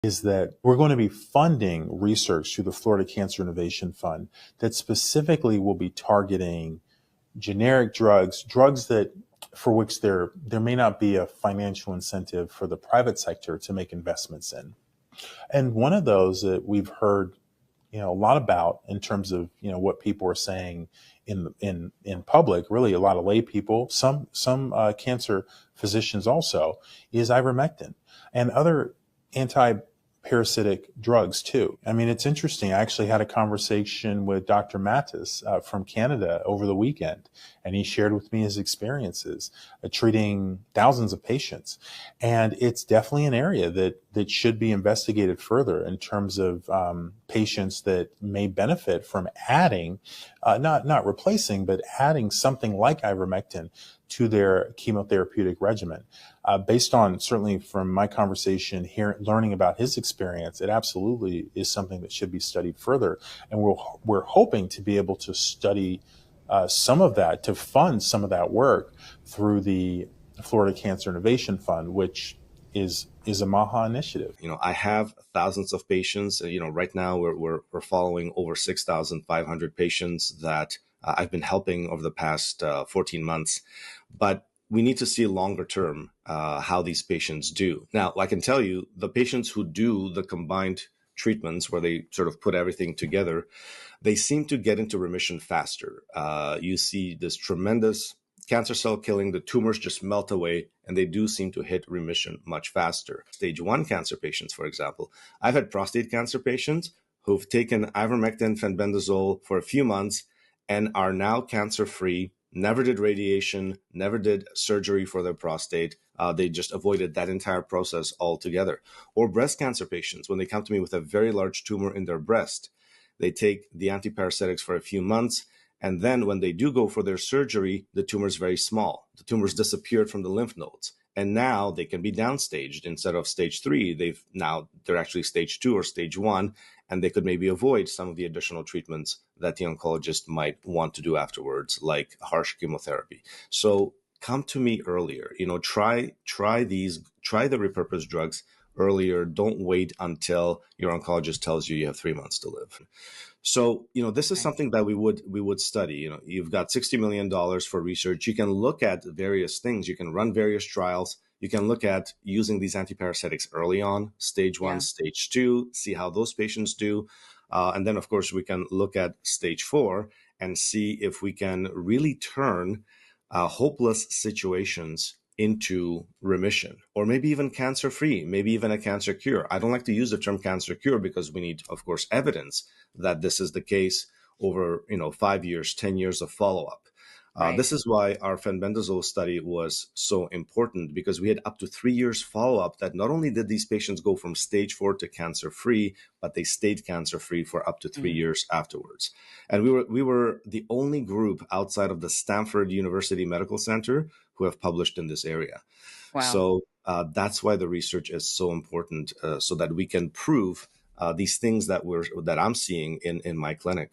is that we're going to be funding research through the Florida Cancer Innovation Fund that specifically will be targeting generic drugs, drugs that for which there may not be a financial incentive for the private sector to make investments in. And one of those that we've heard, a lot about in terms of, what people are saying in public, really a lot of lay people, some cancer physicians also, is ivermectin and other anti-parasitic drugs too. I mean, it's interesting. I actually had a conversation with Dr. Mattis from Canada over the weekend, and he shared with me his experiences treating thousands of patients. And it's definitely an area that should be investigated further in terms of patients that may benefit from adding, not replacing, but adding something like ivermectin to their chemotherapeutic regimen. Based on, certainly from my conversation here, learning about his experience, it absolutely is something that should be studied further. And we're hoping to be able to study some of that, to fund some of that work through the Florida Cancer Innovation Fund, which is a MAHA initiative. I have thousands of patients. Right now we're following over 6,500 patients that I've been helping over the past 14 months. But we need to see longer term how these patients do. Now, I can tell you, the patients who do the combined treatments where they sort of put everything together, they seem to get into remission faster. You see this tremendous cancer cell killing, the tumors just melt away, and they do seem to hit remission much faster. Stage 1 cancer patients, for example. I've had prostate cancer patients who've taken ivermectin, fenbendazole for a few months and are now cancer-free, never did radiation, never did surgery for their prostate. They just avoided that entire process altogether. Or breast cancer patients, when they come to me with a very large tumor in their breast, they take the antiparasitics for a few months, and then when they do go for their surgery, the tumor is very small. The tumors disappeared from the lymph nodes. And now they can be downstaged. Instead of stage 3, they're actually stage 2 or stage 1, and they could maybe avoid some of the additional treatments that the oncologist might want to do afterwards, like harsh chemotherapy. So come to me earlier. Try the repurposed drugs earlier. Don't wait until your oncologist tells you have 3 months to live. So, this is something that we would study. You've got $60 million for research. You can look at various things. You can run various trials. You can look at using these antiparasitics early on, stage 1, stage 2, see how those patients do. And then, of course, we can look at stage 4 and see if we can really turn hopeless situations into remission, or maybe even cancer-free, maybe even a cancer cure. I don't like to use the term cancer cure because we need, of course, evidence that this is the case over 5 years, 10 years of follow-up. Right. This is why our fenbendazole study was so important, because we had up to 3 years follow-up that not only did these patients go from stage 4 to cancer-free, but they stayed cancer-free for up to 3 years afterwards. And we were the only group outside of the Stanford University Medical Center who have published in this area. Wow. So that's why the research is so important, so that we can prove these things that I'm seeing in my clinic.